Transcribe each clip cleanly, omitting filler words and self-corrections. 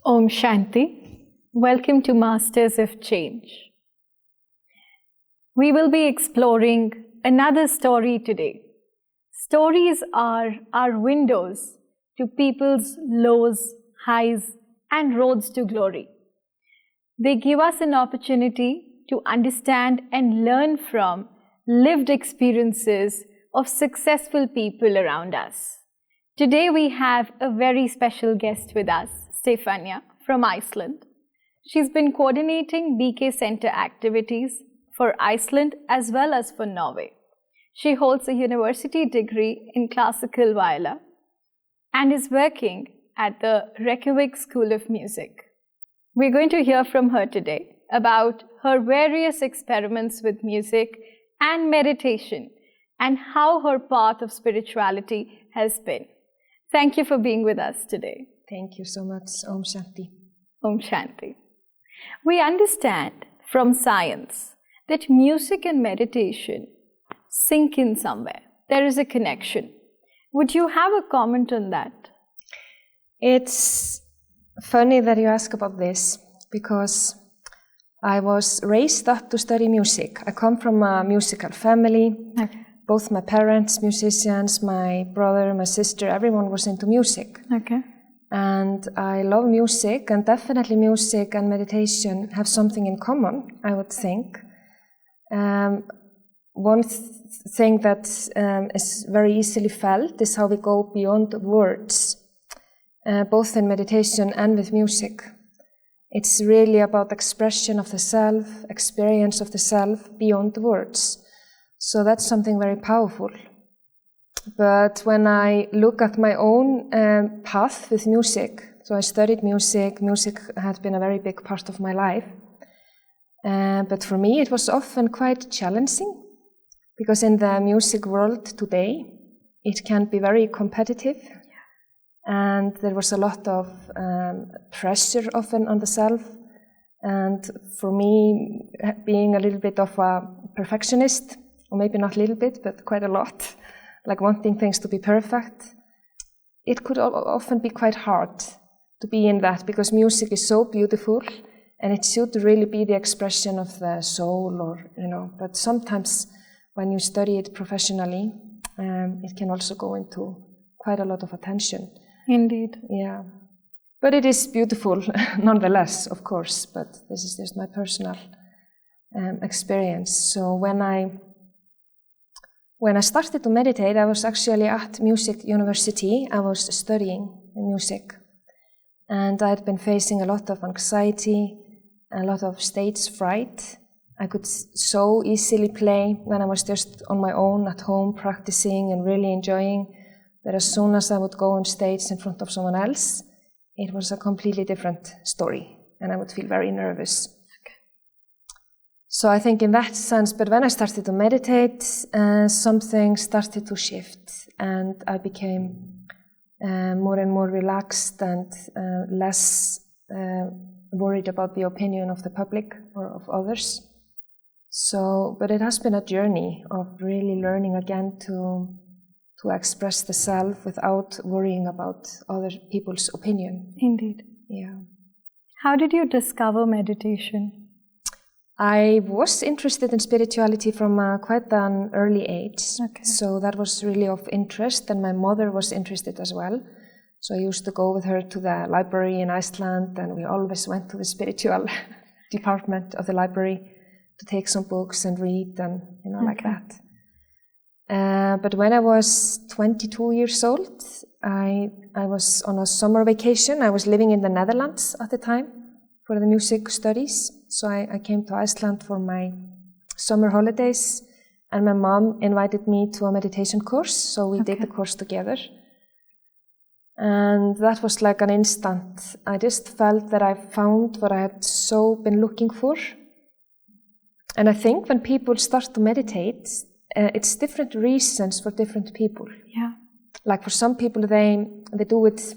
Om Shanti. Welcome to Masters of Change. We will be exploring another story today. Stories are our windows to people's lows, highs, and roads to glory. They give us an opportunity to understand and learn from lived experiences of successful people around us. Today we have a very special guest with us, Stefania from Iceland. She's been coordinating BK Center activities for Iceland as well as for Norway. She holds a university degree in classical viola and is working at the Reykjavik School of Music. We're going to hear from her today about her various experiments with music and meditation and how her path of spirituality has been. Thank you for being with us today. Thank you so much. Om Shanti. Om Shanti. We understand from science that music and meditation sync in somewhere. There is a connection. Would you have a comment on that? It's funny that you ask about this because I was raised up to study music. I come from a musical family. Okay. Both my parents, musicians, my brother, my sister, everyone was into music. Okay. And I love music, and definitely music and meditation have something in common, I would think. One thing that is very easily felt is how we go beyond words, both in meditation and with music. It's really about expression of the self, experience of the self beyond words. So that's something very powerful. But when I look at my own path with music, so I studied music, music had been a very big part of my life. But for me it was often quite challenging, because in the music world today, it can be very competitive. And there was a lot of pressure often on the self. And for me, being a little bit of a perfectionist, or maybe not a little bit, but quite a lot, like wanting things to be perfect, it could often be quite hard to be in that, because music is so beautiful and it should really be the expression of the soul, or but sometimes when you study it professionally, it can also go into quite a lot of attention. Indeed. Yeah. But it is beautiful nonetheless, of course, but this is just my personal experience. So when I started to meditate, I was actually at Music University. I was studying music. And I had been facing a lot of anxiety, a lot of stage fright. I could so easily play when I was just on my own at home, practicing and really enjoying. But as soon as I would go on stage in front of someone else, it was a completely different story, and I would feel very nervous. So I think in that sense, but when I started to meditate, something started to shift, and I became more and more relaxed and less worried about the opinion of the public or of others. So, but it has been a journey of really learning again to express the self without worrying about other people's opinion. Indeed. Yeah. How did you discover meditation? I was interested in spirituality from quite an early age. Okay. So that was really of interest, and my mother was interested as well. So I used to go with her to the library in Iceland, and we always went to the spiritual department of the library to take some books and read and like that. But when I was 22 years old, I was on a summer vacation. I was living in the Netherlands at the time for the music studies. So I came to Iceland for my summer holidays, and my mom invited me to a meditation course. So we did the course together. And that was like an instant. I just felt that I found what I had so been looking for. And I think when people start to meditate, it's different reasons for different people. Yeah. Like for some people, they do it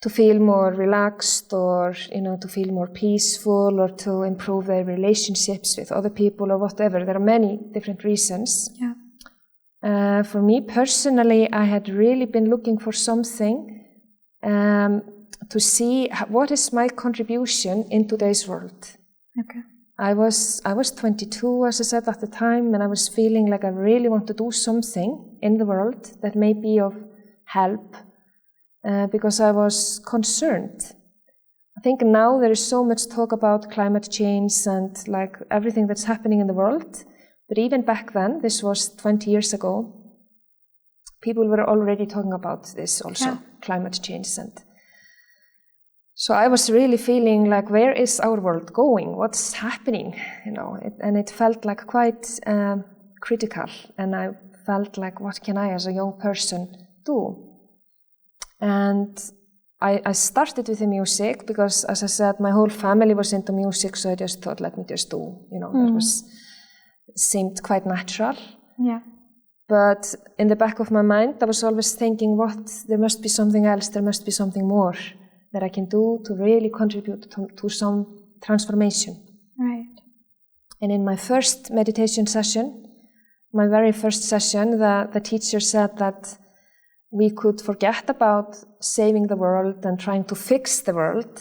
to feel more relaxed, or to feel more peaceful, or to improve their relationships with other people, or whatever. There are many different reasons. Yeah. For me personally, I had really been looking for something to see what is my contribution in today's world. Okay. I was 22, as I said at the time, and I was feeling like I really want to do something in the world that may be of help, because I was concerned. I think now there is so much talk about climate change and like everything that's happening in the world, but even back then, this was 20 years ago, people were already talking about this also, climate change. And so I was really feeling like, where is our world going? What's happening? And it felt like quite critical. And I felt like, what can I as a young person do? And I started with the music because, as I said, my whole family was into music. So I just thought, let me just do, that seemed quite natural. Yeah. But in the back of my mind, I was always thinking, there must be something else, there must be something more that I can do to really contribute to some transformation. Right. And in my first meditation session, my very first session, the teacher said that we could forget about saving the world and trying to fix the world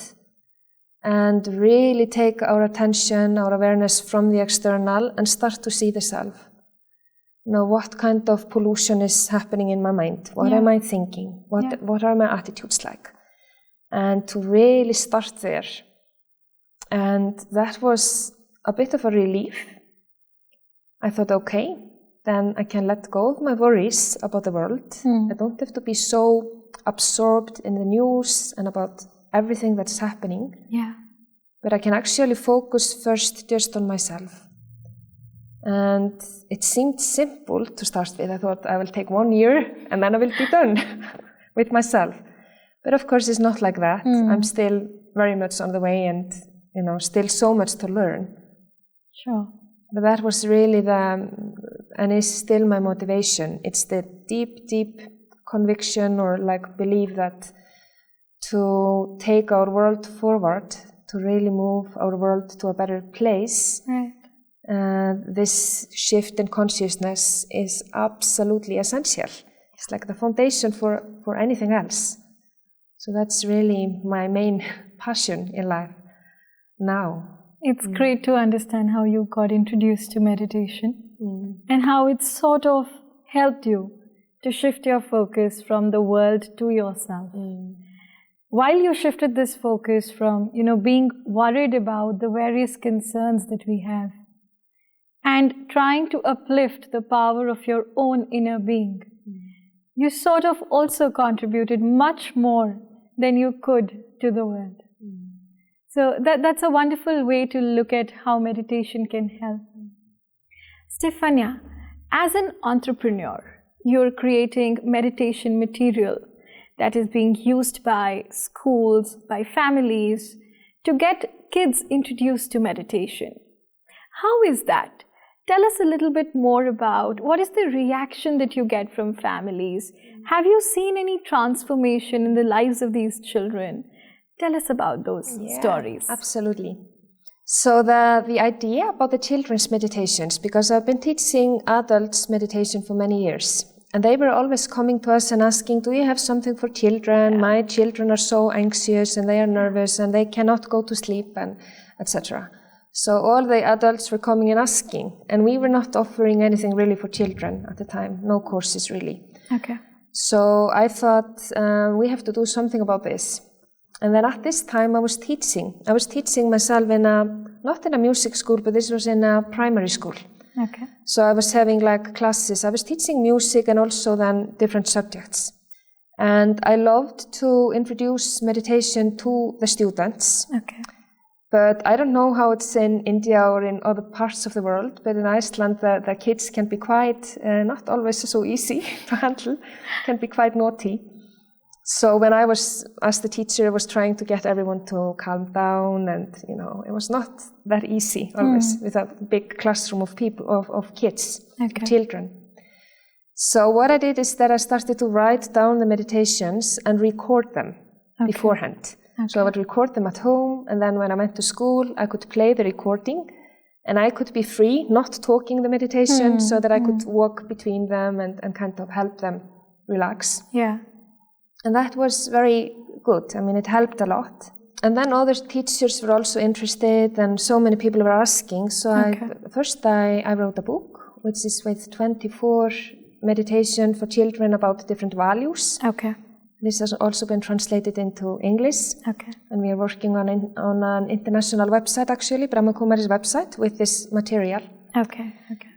and really take our attention, our awareness from the external and start to see the self. What kind of pollution is happening in my mind? What am I thinking? What are my attitudes like? And to really start there. And that was a bit of a relief. I thought, okay, then I can let go of my worries about the world. I don't have to be so absorbed in the news and about everything that's happening. Yeah. But I can actually focus first just on myself. And it seemed simple to start with. I thought I will take 1 year and then I will be done with myself. But of course it's not like that. I'm still very much on the way and still so much to learn. Sure. But that was really and is still my motivation. It's the deep, deep conviction or like belief that to take our world forward, to really move our world to a better place, right. This shift in consciousness is absolutely essential. It's like the foundation for anything else. So that's really my main passion in life now. It's great to understand how you got introduced to meditation and how it sort of helped you to shift your focus from the world to yourself. While you shifted this focus from, being worried about the various concerns that we have and trying to uplift the power of your own inner being, you sort of also contributed much more than you could to the world. So that's a wonderful way to look at how meditation can help. Stefania, as an entrepreneur, you're creating meditation material that is being used by schools, by families, to get kids introduced to meditation. How is that? Tell us a little bit more about what is the reaction that you get from families. Have you seen any transformation in the lives of these children? Tell us about those stories. Absolutely. So the idea about the children's meditations, because I've been teaching adults meditation for many years, and they were always coming to us and asking, do you have something for children? My children are so anxious and they are nervous and they cannot go to sleep, and etc. So all the adults were coming and asking, and we were not offering anything really for children at the time, no courses really. Okay. So I thought we have to do something about this. And then at this time I was teaching. I was teaching myself not in a music school, but this was in a primary school. Okay. So I was having like classes. I was teaching music and also then different subjects. And I loved to introduce meditation to the students. Okay. But I don't know how it's in India or in other parts of the world, but in Iceland the kids can be quite, not always so easy to handle, can be quite naughty. So when I was, as the teacher, was trying to get everyone to calm down, and it was not that easy always with a big classroom of people, of kids, of children. So what I did is that I started to write down the meditations and record them beforehand. Okay. So I would record them at home, and then when I went to school, I could play the recording, and I could be free, not talking the meditation, so that I could walk between them and kind of help them relax. Yeah. And that was very good. I mean, it helped a lot. And then other teachers were also interested, and so many people were asking. So I wrote a book, which is with 24 meditation for children about different values. Okay. This has also been translated into English. Okay. And we are working on an international website, actually, Brahma Kumari's website, with this material. Okay. Okay.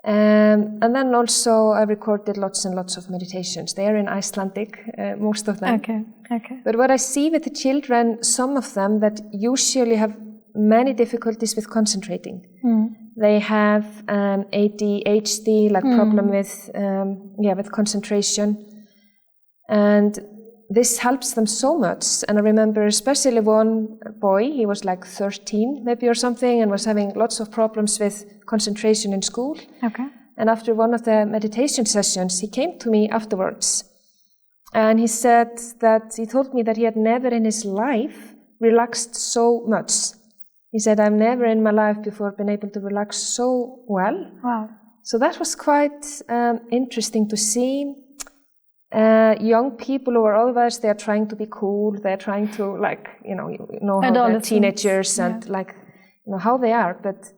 And then also I recorded lots and lots of meditations. They are in Icelandic, most of them. Okay. Okay. But what I see with the children, some of them that usually have many difficulties with concentrating. They have ADHD, like problem with concentration. And this helps them so much. And I remember especially one boy, he was like 13 maybe or something, and was having lots of problems with concentration in school. Okay. And after one of the meditation sessions, he came to me afterwards. And he said that, he told me that he had never in his life relaxed so much. He said, I've never in my life before been able to relax so well. Wow. So that was quite interesting to see. Young people who are otherwise, they are trying to be cool, they're trying to how they're teenagers and how they are, but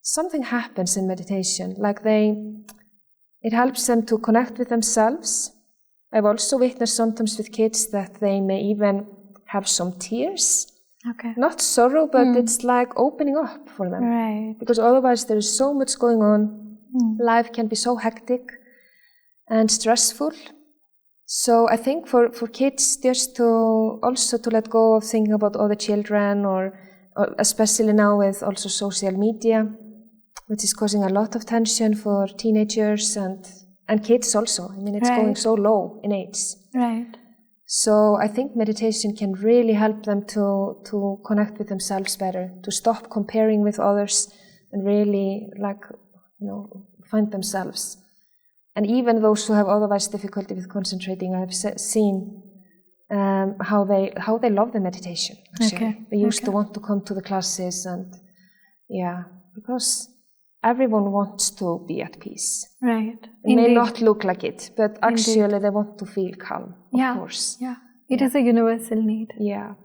something happens in meditation, it helps them to connect with themselves. I've also witnessed sometimes with kids that they may even have some tears. Okay. Not sorrow, but it's like opening up for them. Right. Because otherwise there is so much going on. Life can be so hectic and stressful. So I think for kids just to let go of thinking about other children, or especially now with also social media, which is causing a lot of tension for teenagers and kids also. I mean, it's going so low in age. Right. So I think meditation can really help them to connect with themselves better, to stop comparing with others and really find themselves. And even those who have otherwise difficulty with concentrating, I have seen how they love the meditation. Actually. Okay. They used to want to come to the classes, and because everyone wants to be at peace. Right. It may not look like it, but actually they want to feel calm, of course. Yeah. It is a universal need. Yeah.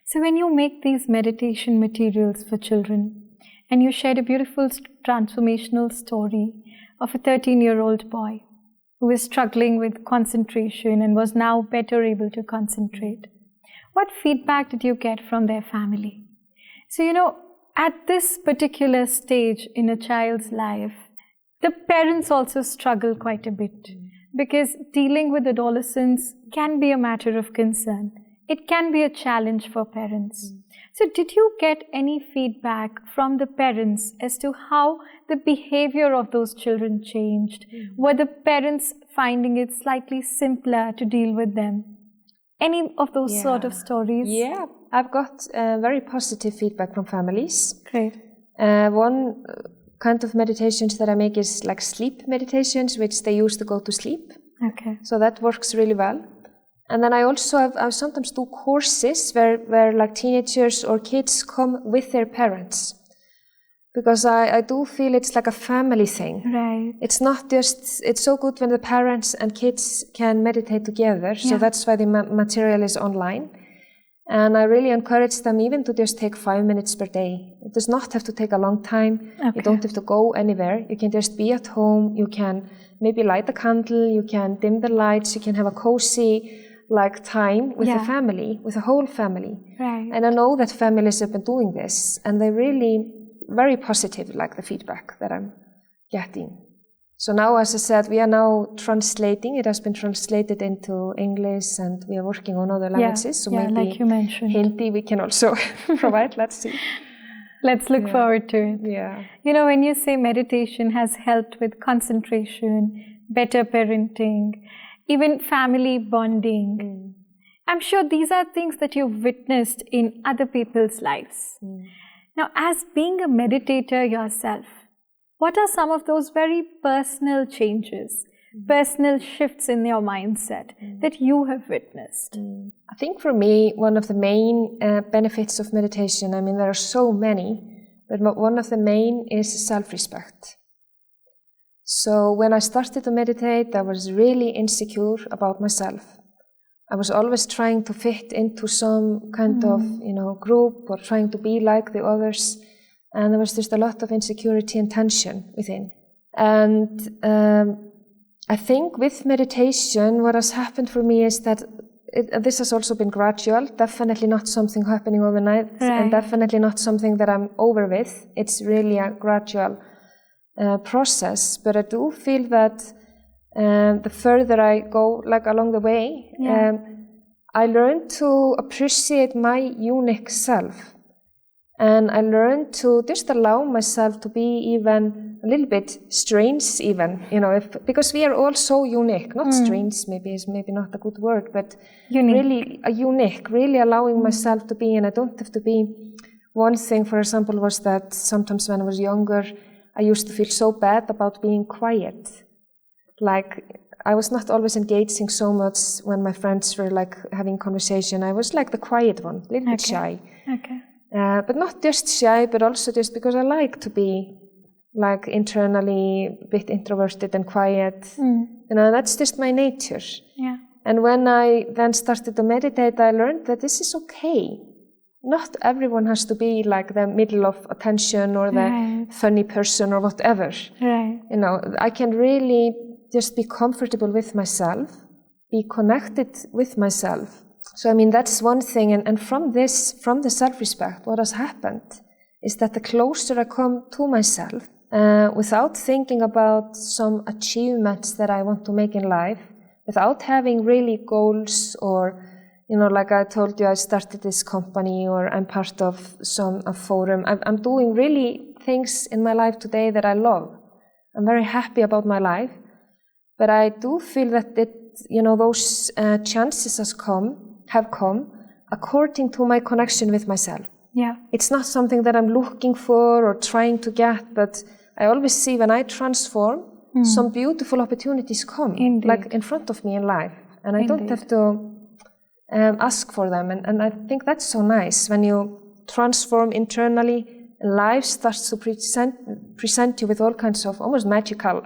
So when you make these meditation materials for children, and you shared a beautiful transformational story of a 13-year-old boy who is struggling with concentration and was now better able to concentrate, what feedback did you get from their family? So, at this particular stage in a child's life, the parents also struggle quite a bit, because dealing with adolescents can be a matter of concern. It can be a challenge for parents. So did you get any feedback from the parents as to how the behavior of those children changed? Were the parents finding it slightly simpler to deal with them? Any of those sort of stories? Yeah, I've got very positive feedback from families. Great. One kind of meditations that I make is like sleep meditations, which they use to go to sleep. Okay. So that works really well. And then I also I sometimes do courses where like teenagers or kids come with their parents. Because I do feel it's like a family thing. Right. It's not just, it's so good when the parents and kids can meditate together. So that's why the material is online. And I really encourage them even to just take 5 minutes per day. It does not have to take a long time. Okay. You don't have to go anywhere. You can just be at home. You can maybe light a candle. You can dim the lights. You can have a cozy time with the family, with the whole family. Right. And I know that families have been doing this, and they're really very positive, the feedback that I'm getting. So now, as I said, we are now translating. It has been translated into English, and we are working on other languages. So maybe like you mentioned, Hindi we can also provide. Let's see. Let's look forward to it. Yeah. When you say meditation has helped with concentration, better parenting, even family bonding, I'm sure these are things that you've witnessed in other people's lives. Now, as being a meditator yourself, what are some of those very personal changes, personal shifts in your mindset that you have witnessed? I think for me, one of the main benefits of meditation, I mean, there are so many, but one of the main is self-respect. So when I started to meditate, I was really insecure about myself. I was always trying to fit into some kind of, group or trying to be like the others. And there was just a lot of insecurity and tension within. And I think with meditation, what has happened for me is that this has also been gradual, definitely not something happening overnight, and definitely not something that I'm over with. It's really a gradual process, but I do feel that the further I go along the way, I learn to appreciate my unique self. And I learned to just allow myself to be even a little bit strange, even, because we are all so unique. Not strange, maybe is maybe not a good word, but really unique, really allowing myself to be, and I don't have to be. One thing, for example, was that sometimes when I was younger, I used to feel so bad about being quiet. Like, I was not always engaging so much when my friends were having conversation. I was the quiet one, a little bit shy. Okay. But not just shy, but also just because I like to be internally a bit introverted and quiet. That's just my nature. Yeah. And when I then started to meditate, I learned that this is okay. Not everyone has to be the middle of attention or the funny person or whatever. Right. I can really just be comfortable with myself, be connected with myself. So, that's one thing. And from the self-respect, what has happened is that the closer I come to myself, without thinking about some achievements that I want to make in life, without having really goals or, like I told you, I started this company or I'm part of a forum. I'm doing really things in my life today that I love. I'm very happy about my life, but I do feel that those chances have come according to my connection with myself. Yeah. It's not something that I'm looking for or trying to get, but I always see when I transform, some beautiful opportunities come in front of me in life. And I don't have to ask for them. And I think that's so nice. When you transform internally, life starts to present you with all kinds of almost magical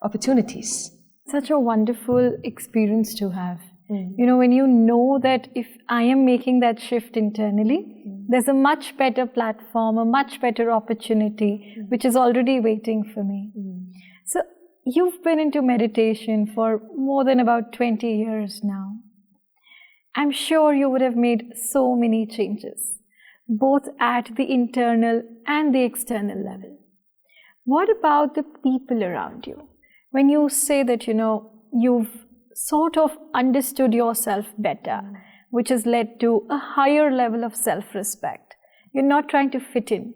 opportunities. Such a wonderful experience to have. When you know that if I am making that shift internally, there's a much better platform, a much better opportunity, which is already waiting for me. So you've been into meditation for more than about 20 years now. I'm sure you would have made so many changes, both at the internal and the external level. What about the people around you? When you say that, you've sort of understood yourself better, which has led to a higher level of self-respect. You're not trying to fit in.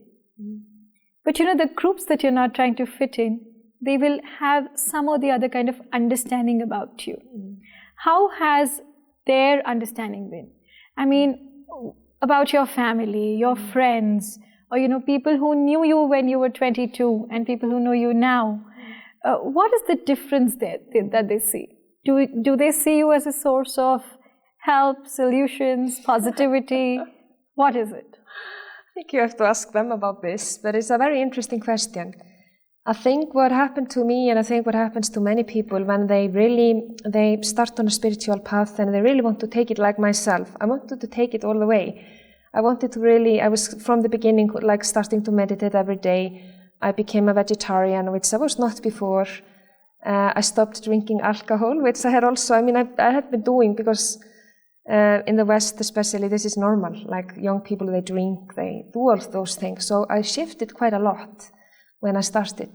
But the groups that you're not trying to fit in, they will have some or the other kind of understanding about you. How has their understanding been? About your family, your friends, or people who knew you when you were 22 and people who know you now. What is the difference there that they see? Do they see you as a source of help, solutions, positivity? What is it? I think you have to ask them about this, but it's a very interesting question. I think what happened to me, and I think what happens to many people when they start on a spiritual path and they really want to take it like myself. I wanted to take it all the way. I was from the beginning starting to meditate every day. I became a vegetarian, which I was not before. I stopped drinking alcohol, which I had also, I had been doing because in the West especially, this is normal. Young people, they drink, they do all those things. So I shifted quite a lot when I started.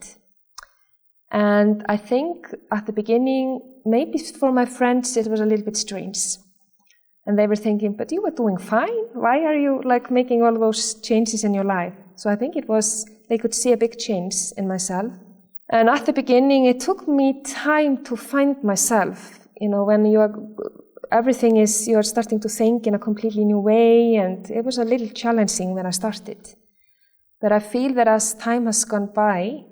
And I think at the beginning, maybe for my friends, it was a little bit strange. And they were thinking, but you were doing fine. Why are you making all those changes in your life? So I think they could see a big change in myself. And at the beginning, it took me time to find myself. When you're starting to think in a completely new way, and it was a little challenging when I started. But I feel that as time has gone by,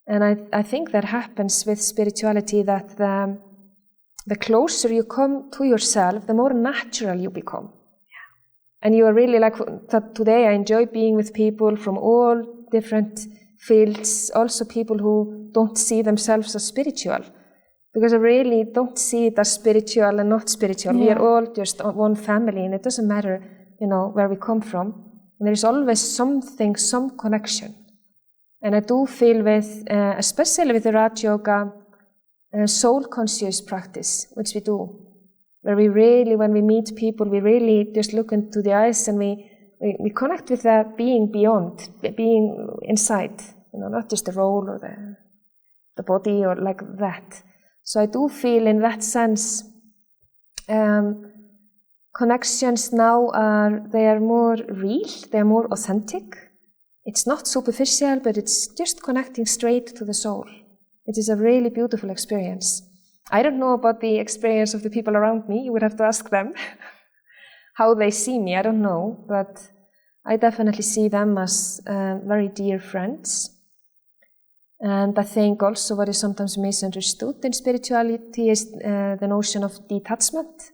and I think that happens with spirituality, that the closer you come to yourself, the more natural you become. Yeah. And you are really that today I enjoy being with people from all different fields, also people who don't see themselves as spiritual, because I really don't see it as spiritual and not spiritual. We are all just one family, and it doesn't matter, where we come from. And there is always something, some connection. And I do feel with, especially with the Raj Yoga, soul conscious practice, which we do, where we really, when we meet people, we really just look into the eyes and we connect with that being beyond, being inside, not just the role or the body or like that. So I do feel in that sense, connections now they are more real, they are more authentic. It's not superficial, but it's just connecting straight to the soul. It is a really beautiful experience. I don't know about the experience of the people around me. You would have to ask them how they see me. I don't know, but I definitely see them as very dear friends. And I think also what is sometimes misunderstood in spirituality is the notion of detachment.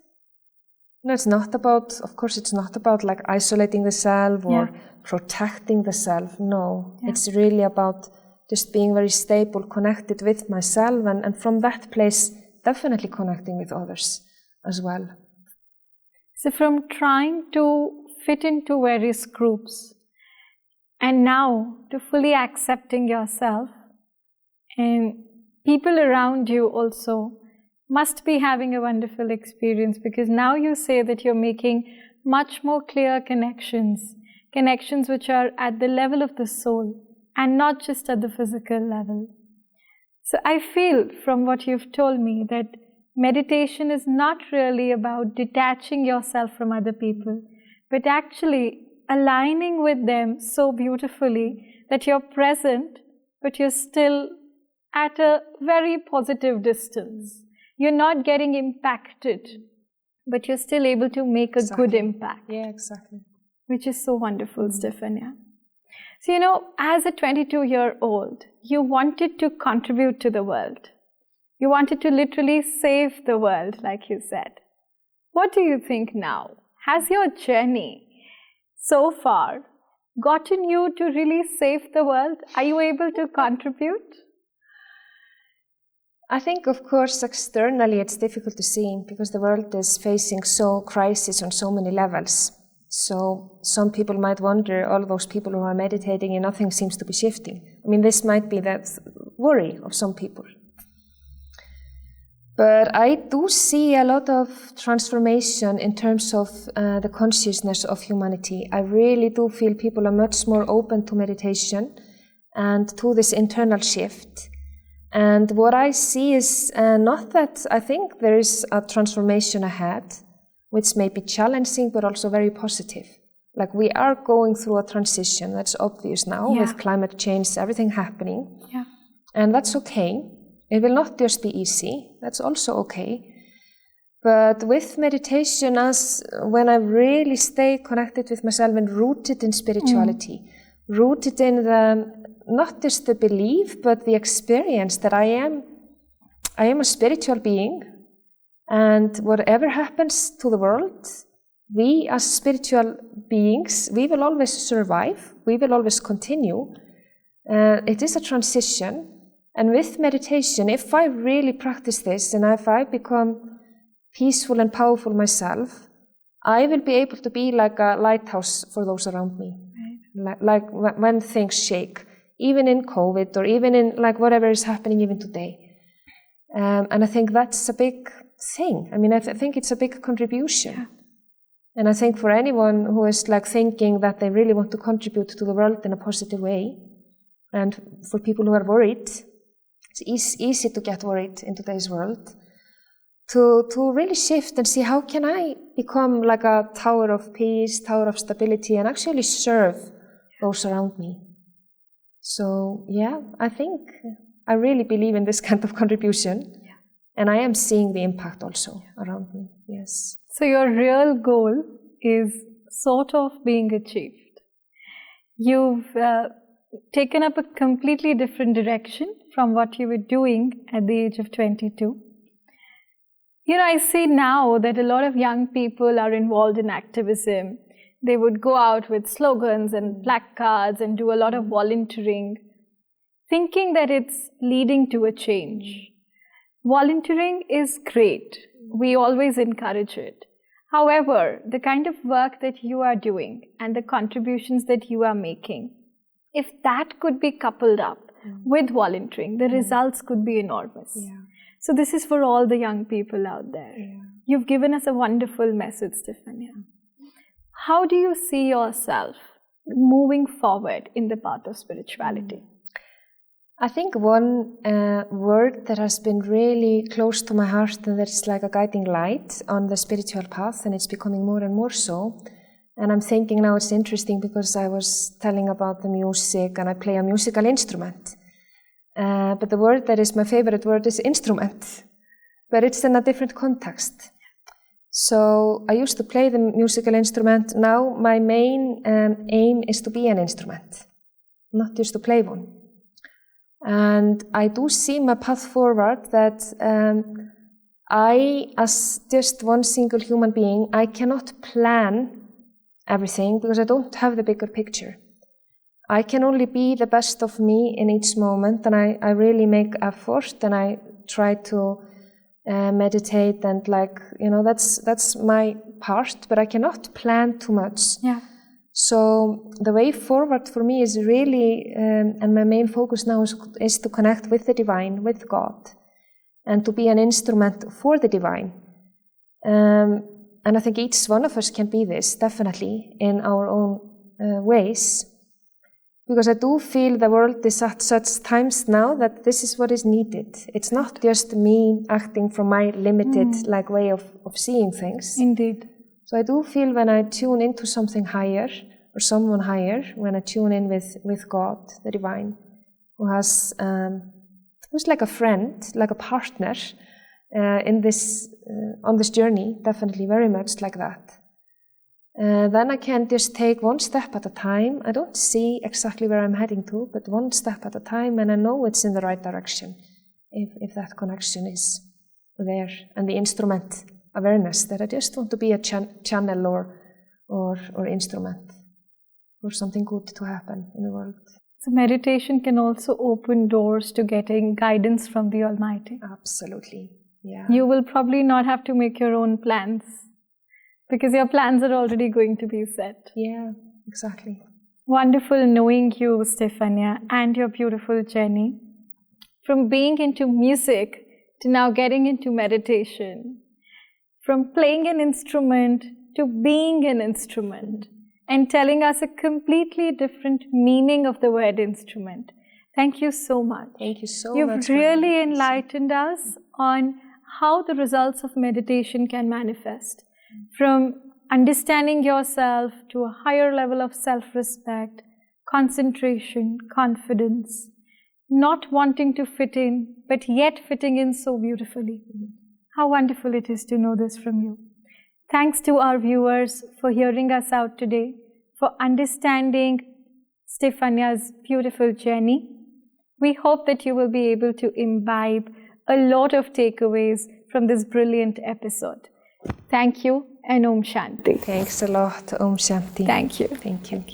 It's not about, of course, it's not about like isolating the self or protecting the self. No, it's really about just being very stable, connected with myself, and from that place, definitely connecting with others as well. So from trying to fit into various groups and now to fully accepting yourself, and people around you also must be having a wonderful experience, because now you say that you're making much more clear connections which are at the level of the soul and not just at the physical level. So I feel from what you've told me that meditation is not really about detaching yourself from other people, but actually aligning with them so beautifully that you're present, but you're still at a very positive distance. You're not getting impacted, but you're still able to make a good impact. Yeah, exactly. Which is so wonderful, Stefania. So, as a 22-year-old, you wanted to contribute to the world. You wanted to literally save the world, like you said. What do you think now? Has your journey so far gotten you to really save the world? Are you able to contribute? I think, of course, externally it's difficult to see because the world is facing crisis on so many levels. So some people might wonder, all those people who are meditating and nothing seems to be shifting. I mean, this might be that worry of some people. But I do see a lot of transformation in terms of the consciousness of humanity. I really do feel people are much more open to meditation and to this internal shift. And what I see is not that I think there is a transformation ahead, which may be challenging but also very positive. Like we are going through a transition, that's obvious now with climate change, everything happening. Yeah. And that's okay. It will not just be easy, that's also okay. But with meditation, as when I really stay connected with myself and rooted in spirituality, rooted in not just the belief, but the experience that I am a spiritual being, and whatever happens to the world, we as spiritual beings, we will always survive, we will always continue. It is a transition, and with meditation, if I really practice this, and if I become peaceful and powerful myself, I will be able to be like a lighthouse for those around me. Right. Like when things shake, even in COVID or even in like whatever is happening even today. And I think that's a big thing. I mean, I think it's a big contribution. Yeah. And I think for anyone who is like thinking that they really want to contribute to the world in a positive way, and for people who are worried, it's easy to get worried in today's world, to really shift and see how can I become like a tower of peace, tower of stability, and actually serve those around me. So yeah, I think I really believe in this kind of contribution, and I am seeing the impact also around me, yes. So your real goal is sort of being achieved. You've taken up a completely different direction from what you were doing at the age of 22. I see now that a lot of young people are involved in activism. They would go out with slogans and placards and do a lot of volunteering, thinking that it's leading to a change. Volunteering is great. We always encourage it. However, the kind of work that you are doing and the contributions that you are making, if that could be coupled up with volunteering, the results could be enormous. So this is for all the young people out there. You've given us a wonderful message, Stefania. How do you see yourself moving forward in the path of spirituality? I think one word that has been really close to my heart and that is like a guiding light on the spiritual path, and it's becoming more and more so. And I'm thinking now it's interesting because I was telling about the music and I play a musical instrument. But the word that is my favorite word is instrument, but it's in a different context. So I used to play the musical instrument. Now my main aim is to be an instrument, not just to play one. And I do see my path forward that I, as just one single human being, I cannot plan everything because I don't have the bigger picture. I can only be the best of me in each moment, and I really make effort and I try to meditate and that's my part, but I cannot plan too much. So the way forward for me is really, and my main focus now is to connect with the divine, with God, and to be an instrument for the divine. And I think each one of us can be this, definitely, in our own ways. Because I do feel the world is at such times now that this is what is needed. It's not just me acting from my limited way of seeing things. Indeed. So I do feel when I tune into something higher or someone higher, when I tune in with God, the divine, who's like a friend, like a partner on this journey, definitely very much like that. Then I can just take one step at a time. I don't see exactly where I'm heading to, but one step at a time, and I know it's in the right direction if that connection is there. And the instrument awareness that I just want to be a channel or instrument for something good to happen in the world. So meditation can also open doors to getting guidance from the Almighty. Absolutely, yeah. You will probably not have to make your own plans because your plans are already going to be set. Yeah, exactly. Wonderful knowing you, Stefania, and your beautiful journey. From being into music to now getting into meditation. From playing an instrument to being an instrument and telling us a completely different meaning of the word instrument. Thank you so much. Thank you so You've much. really enlightened us on how the results of meditation can manifest. From understanding yourself to a higher level of self-respect, concentration, confidence, not wanting to fit in, but yet fitting in so beautifully. How wonderful it is to know this from you. Thanks to our viewers for hearing us out today, for understanding Stefania's beautiful journey. We hope that you will be able to imbibe a lot of takeaways from this brilliant episode. Thank you and Om Shanti. Thanks a lot. Om Shanti. Thank you. Thank you.